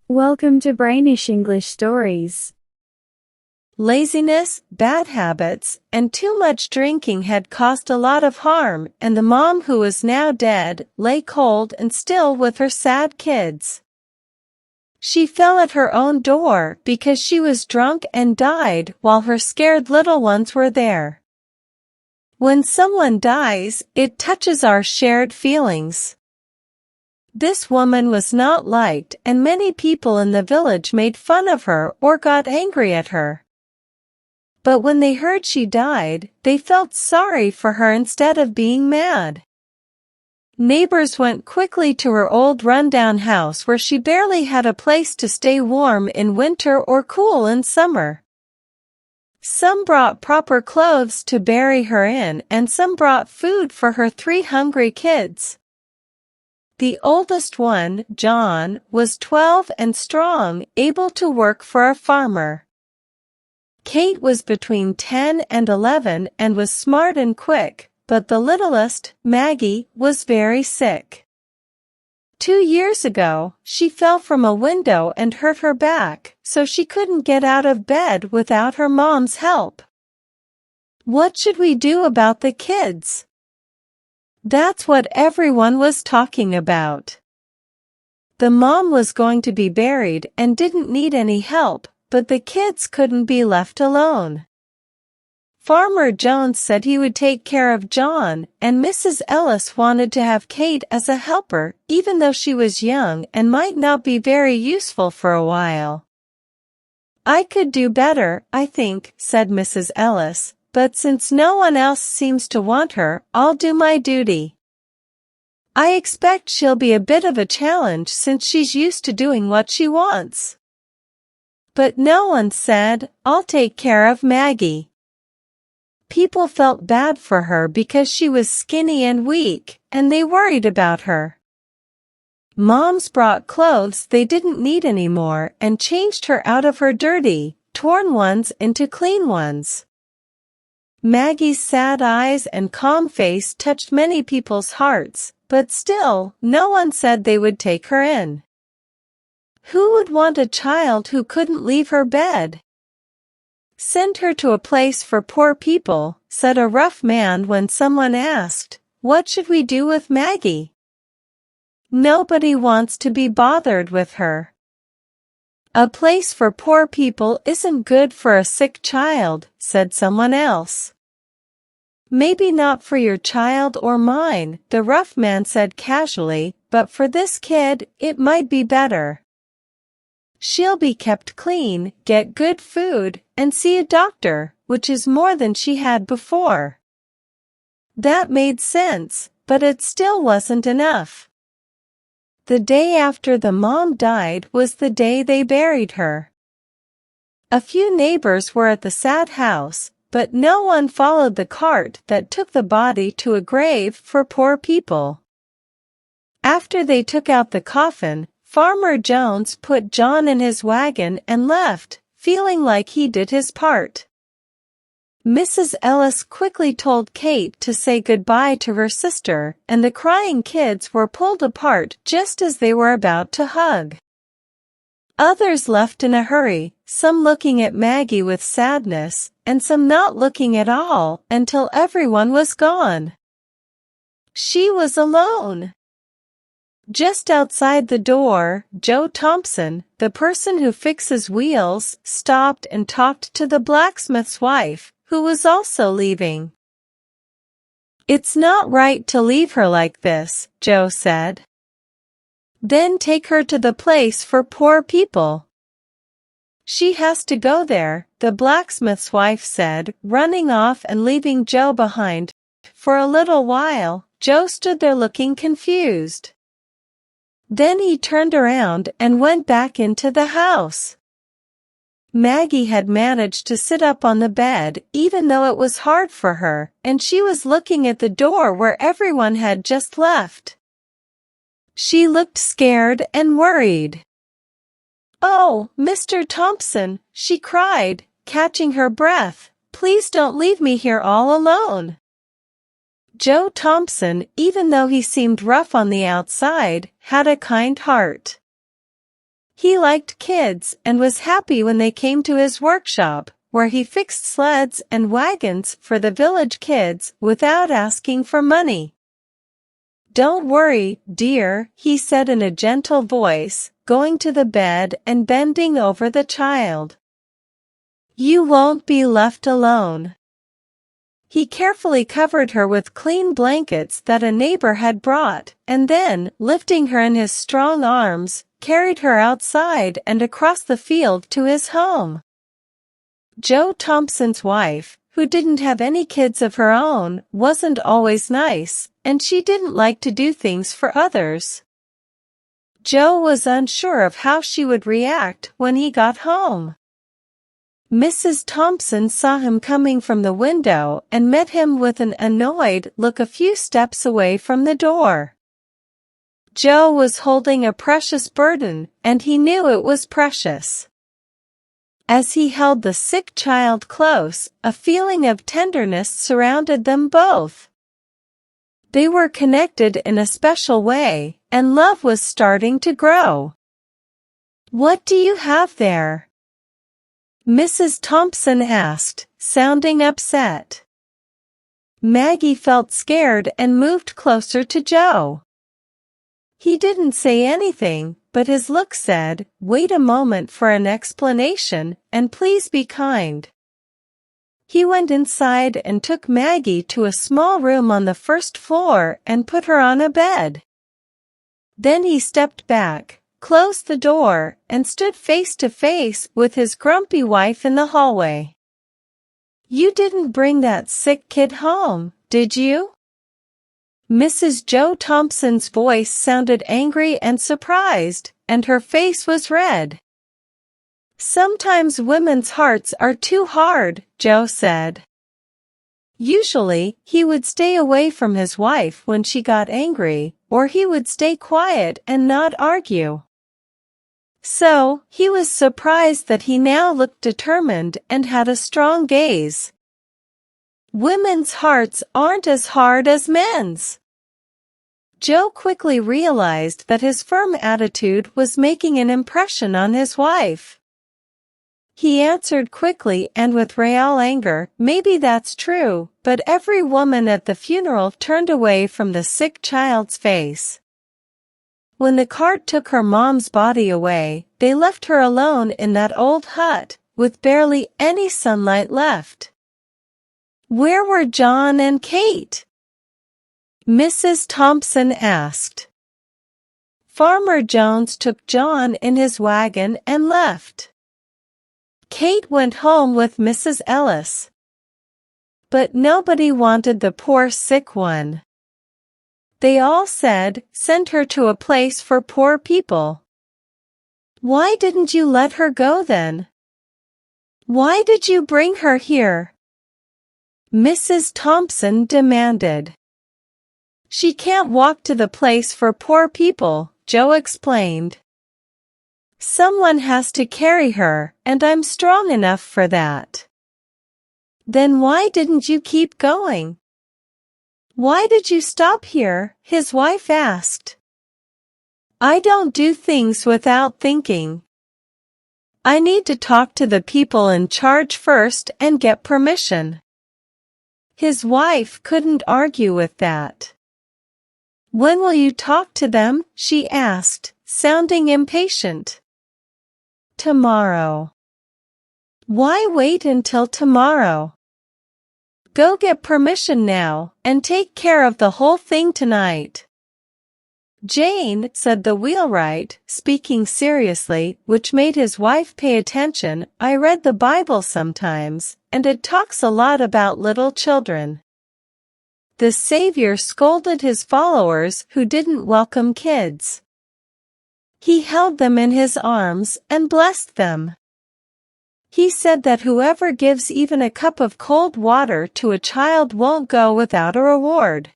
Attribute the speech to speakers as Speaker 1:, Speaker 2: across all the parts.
Speaker 1: Welcome to Brainish English Stories.
Speaker 2: Laziness, bad habits, and too much drinking had caused a lot of harm, and the mom, who was now dead, lay cold and still with her sad kids. She fell at her own door because she was drunk and died while her scared little ones were there. When someone dies, it touches our shared feelings. This woman was not liked, and many people in the village made fun of her or got angry at her. But when they heard she died, they felt sorry for her instead of being mad. Neighbors went quickly to her old run-down house where she barely had a place to stay warm in winter or cool in summer. Some brought proper clothes to bury her in, and some brought food for her 3 hungry kids. The oldest one, John, was 12 and strong, able to work for a farmer. Kate was between 10 and 11 and was smart and quick, but the littlest, Maggie, was very sick. 2 years ago, she fell from a window and hurt her back, so she couldn't get out of bed without her mom's help. What should we do about the kids? That's what everyone was talking about. The mom was going to be buried and didn't need any help, but the kids couldn't be left alone. Farmer Jones said he would take care of John, and Mrs. Ellis wanted to have Kate as a helper, even though she was young and might not be very useful for a while. "I could do better, I think," said Mrs. Ellis. "But since no one else seems to want her, I'll do my duty. I expect she'll be a bit of a challenge since she's used to doing what she wants." But no one said, "I'll take care of Maggie." People felt bad for her because she was skinny and weak, and they worried about her. Moms brought clothes they didn't need anymore and changed her out of her dirty, torn ones into clean ones. Maggie's sad eyes and calm face touched many people's hearts, but still, no one said they would take her in. Who would want a child who couldn't leave her bed? "Send her to a place for poor people," said a rough man when someone asked, "What should we do with Maggie?" "Nobody wants to be bothered with her." "A place for poor people isn't good for a sick child," said someone else. "Maybe not for your child or mine," the rough man said casually, "but for this kid, it might be better. She'll be kept clean, get good food, and see a doctor, which is more than she had before." That made sense, but it still wasn't enough. The day after the mom died was the day they buried her. A few neighbors were at the sad house, but no one followed the cart that took the body to a grave for poor people. After they took out the coffin, Farmer Jones put John in his wagon and left, feeling like he did his part. Mrs. Ellis quickly told Kate to say goodbye to her sister, and the crying kids were pulled apart just as they were about to hug. Others left in a hurry, some looking at Maggie with sadness, and some not looking at all, until everyone was gone. She was alone. Just outside the door, Joe Thompson, the person who fixes wheels, stopped and talked to the blacksmith's wife, who was also leaving. "It's not right to leave her like this," Joe said. "Then take her to the place for poor people." "She has to go there," the blacksmith's wife said, running off and leaving Joe behind. For a little while, Joe stood there looking confused. Then he turned around and went back into the house. Maggie had managed to sit up on the bed, even though it was hard for her, and she was looking at the door where everyone had just left. She looked scared and worried. "Oh, Mr. Thompson," she cried, catching her breath, "please don't leave me here all alone." Joe Thompson, even though he seemed rough on the outside, had a kind heart. He liked kids and was happy when they came to his workshop, where he fixed sleds and wagons for the village kids without asking for money. "Don't worry, dear," he said in a gentle voice, going to the bed and bending over the child. "You won't be left alone." He carefully covered her with clean blankets that a neighbor had brought, and then, lifting her in his strong arms, carried her outside and across the field to his home. Joe Thompson's wife, who didn't have any kids of her own, wasn't always nice, and she didn't like to do things for others. Joe was unsure of how she would react when he got home. Mrs. Thompson saw him coming from the window and met him with an annoyed look a few steps away from the door. Joe was holding a precious burden, and he knew it was precious. As he held the sick child close, a feeling of tenderness surrounded them both. They were connected in a special way, and love was starting to grow. "What do you have there?" Mrs. Thompson asked, sounding upset. Maggie felt scared and moved closer to Joe. He didn't say anything, but his look said, "Wait a moment for an explanation, and please be kind." He went inside and took Maggie to a small room on the first floor and put her on a bed. Then he stepped back, closed the door, and stood face to face with his grumpy wife in the hallway. "You didn't bring that sick kid home, did you?" Mrs. Joe Thompson's voice sounded angry and surprised, and her face was red. "Sometimes women's hearts are too hard," Joe said. Usually, he would stay away from his wife when she got angry, or he would stay quiet and not argue. So, he was surprised that he now looked determined and had a strong gaze. Women's hearts aren't as hard as men's. Joe quickly realized that his firm attitude was making an impression on his wife. He answered quickly and with real anger, "Maybe that's true," but every woman at the funeral turned away from the sick child's face. When the cart took her mom's body away, they left her alone in that old hut, with barely any sunlight left. "Where were John and Kate?" Mrs. Thompson asked. "Farmer Jones took John in his wagon and left. Kate went home with Mrs. Ellis. But nobody wanted the poor sick one. They all said, 'Send her to a place for poor people.' Why didn't you let her go then? Why did you bring her here?" Mrs. Thompson demanded. "She can't walk to the place for poor people," Joe explained. "Someone has to carry her, and I'm strong enough for that." "Then why didn't you keep going?" "Why did you stop here?" his wife asked. "I don't do things without thinking. I need to talk to the people in charge first and get permission." His wife couldn't argue with that. "When will you talk to them?" she asked, sounding impatient. "Tomorrow." "Why wait until tomorrow? Go get permission now, and take care of the whole thing tonight." "Jane," said the wheelwright, speaking seriously, which made his wife pay attention, "I read the Bible sometimes, and it talks a lot about little children. The Savior scolded his followers who didn't welcome kids. He held them in his arms and blessed them. He said that whoever gives even a cup of cold water to a child won't go without a reward.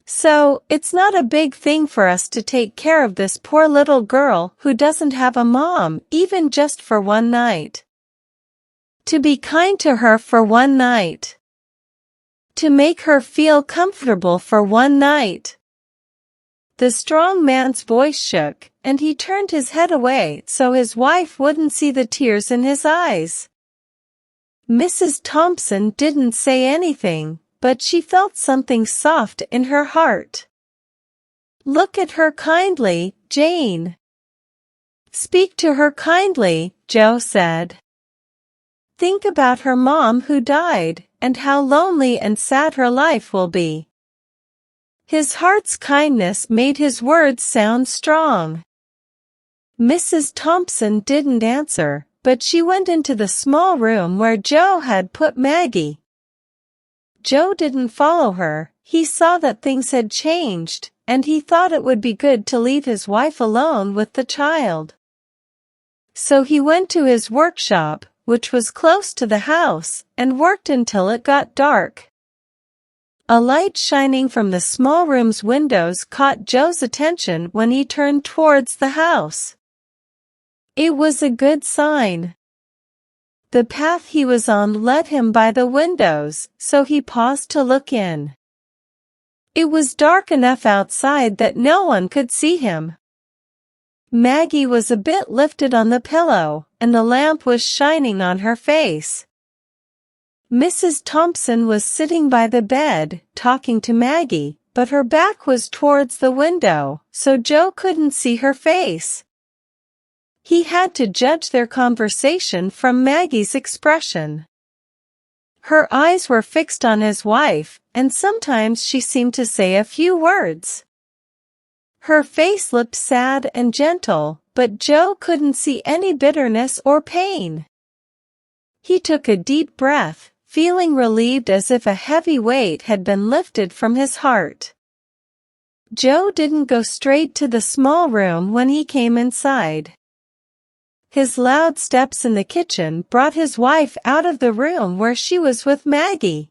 Speaker 2: So, it's not a big thing for us to take care of this poor little girl who doesn't have a mom, even just for one night. To be kind to her for one night. To make her feel comfortable for one night. The strong man's voice shook, and he turned his head away so his wife wouldn't see the tears in his eyes. Mrs. Thompson didn't say anything, but she felt something soft in her heart. "Look at her kindly, Jane." "Speak to her kindly," Joe said. "Think about her mom who died, and how lonely and sad her life will be." His heart's kindness made his words sound strong. Mrs. Thompson didn't answer, but she went into the small room where Joe had put Maggie. Joe didn't follow her. He saw that things had changed, and he thought it would be good to leave his wife alone with the child. So he went to his workshop, which was close to the house, and worked until it got dark. A light shining from the small room's windows caught Joe's attention when he turned towards the house. It was a good sign. The path he was on led him by the windows, so he paused to look in. It was dark enough outside that no one could see him. Maggie was a bit lifted on the pillow, and the lamp was shining on her face. Mrs. Thompson was sitting by the bed, talking to Maggie, but her back was towards the window, so Joe couldn't see her face. He had to judge their conversation from Maggie's expression. Her eyes were fixed on his wife, and sometimes she seemed to say a few words. Her face looked sad and gentle, but Joe couldn't see any bitterness or pain. He took a deep breath, feeling relieved as if a heavy weight had been lifted from his heart. Joe didn't go straight to the small room when he came inside. His loud steps in the kitchen brought his wife out of the room where she was with Maggie.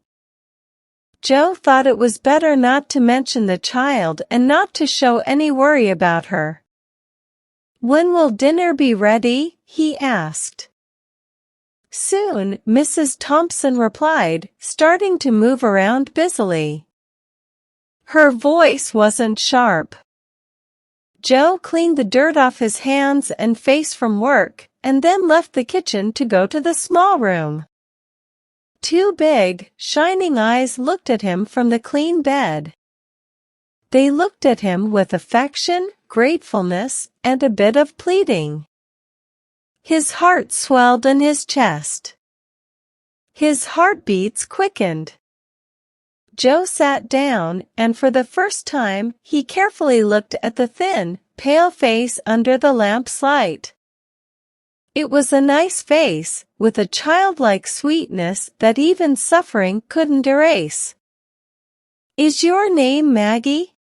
Speaker 2: Joe thought it was better not to mention the child and not to show any worry about her. "When will dinner be ready?" he asked. "Soon," Mrs. Thompson replied, starting to move around busily. Her voice wasn't sharp. Joe cleaned the dirt off his hands and face from work, and then left the kitchen to go to the small room. Two big, shining eyes looked at him from the clean bed. They looked at him with affection, gratefulness, and a bit of pleading. His heart swelled in his chest. His heartbeats quickened. Joe sat down, and for the first time, he carefully looked at the thin, pale face under the lamp's light. It was a nice face, with a childlike sweetness that even suffering couldn't erase. "Is your name Maggie?"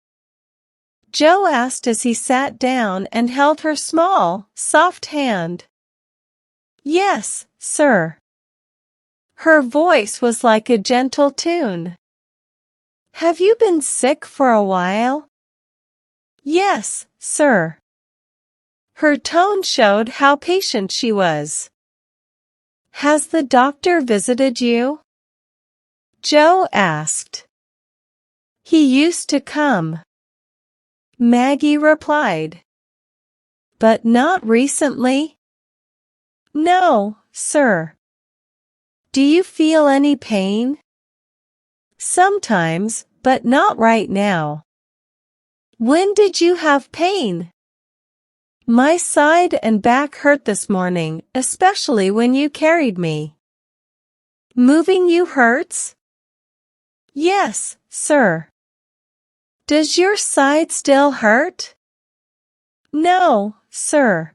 Speaker 2: Joe asked as he sat down and held her small, soft hand. "Yes, sir." Her voice was like a gentle tune. "Have you been sick for a while?" "Yes, sir." Her tone showed how patient she was. "Has the doctor visited you?" Joe asked. "He used to come," Maggie replied. "But not recently?" "No, sir." "Do you feel any pain?" "Sometimes, but not right now." "When did you have pain?" "My side and back hurt this morning, especially when you carried me." "Moving you hurts?" "Yes, sir." "Does your side still hurt?" "No, sir."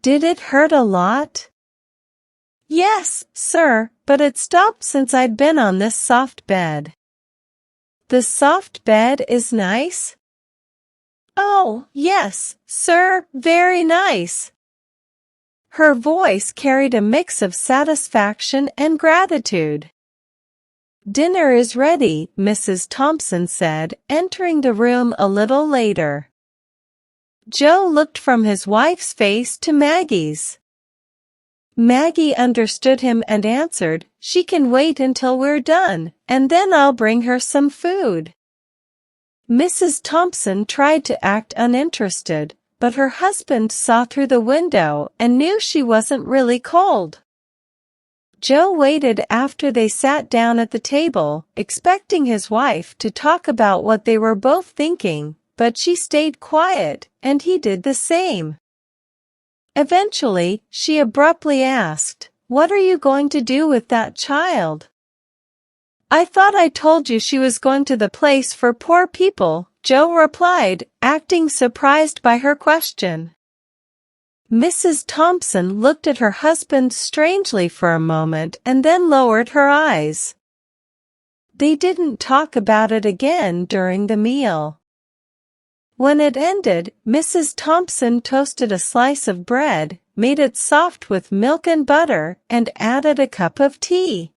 Speaker 2: "Did it hurt a lot?" "Yes, sir, but it stopped since I'd been on this soft bed." "The soft bed is nice?" "Oh, yes, sir, very nice." Her voice carried a mix of satisfaction and gratitude. "Dinner is ready," Mrs. Thompson said, entering the room a little later. Joe looked from his wife's face to Maggie's. Maggie understood him and answered, "She can wait until we're done, and then I'll bring her some food." Mrs. Thompson tried to act uninterested, but her husband saw through the window and knew she wasn't really cold. Joe waited after they sat down at the table, expecting his wife to talk about what they were both thinking, but she stayed quiet, and he did the same. Eventually, she abruptly asked, "What are you going to do with that child?" "I thought I told you she was going to the place for poor people," Joe replied, acting surprised by her question. Mrs. Thompson looked at her husband strangely for a moment and then lowered her eyes. They didn't talk about it again during the meal. When it ended, Mrs. Thompson toasted a slice of bread, made it soft with milk and butter, and added a cup of tea.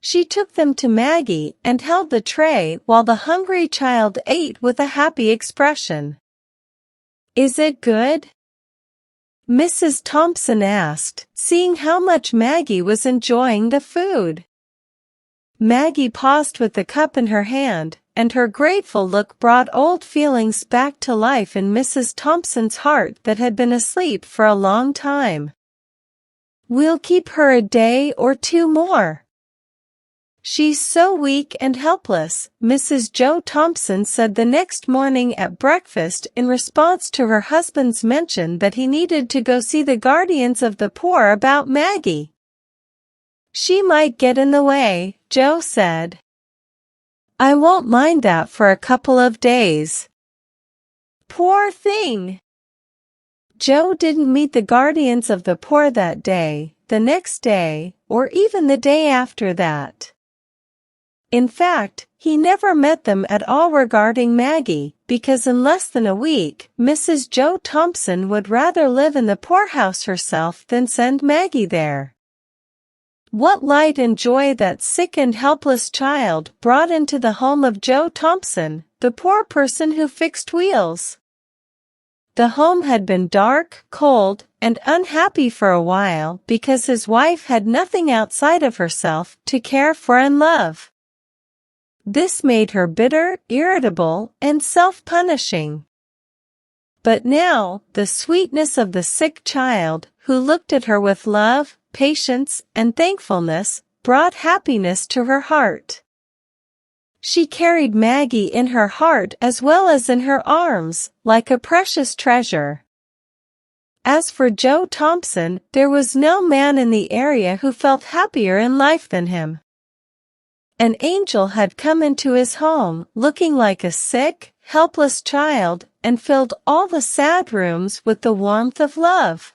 Speaker 2: She took them to Maggie and held the tray while the hungry child ate with a happy expression. "Is it good?" Mrs. Thompson asked, seeing how much Maggie was enjoying the food. Maggie paused with the cup in her hand, and her grateful look brought old feelings back to life in Mrs. Thompson's heart that had been asleep for a long time. "We'll keep her a day or two more. She's so weak and helpless," Mrs. Joe Thompson said the next morning at breakfast in response to her husband's mention that he needed to go see the guardians of the poor about Maggie. "She might get in the way," Joe said. "I won't mind that for a couple of days." Poor thing! Joe didn't meet the guardians of the poor that day, the next day, or even the day after that. In fact, he never met them at all regarding Maggie, because in less than a week, Mrs. Joe Thompson would rather live in the poorhouse herself than send Maggie there. What light and joy that sick and helpless child brought into the home of Joe Thompson, the poor person who fixed wheels. The home had been dark, cold, and unhappy for a while because his wife had nothing outside of herself to care for and love. This made her bitter, irritable, and self-punishing. But now, the sweetness of the sick child, who looked at her with love, patience, and thankfulness, brought happiness to her heart. She carried Maggie in her heart as well as in her arms, like a precious treasure. As for Joe Thompson, there was no man in the area who felt happier in life than him. An angel had come into his home, looking like a sick, helpless child, and filled all the sad rooms with the warmth of love.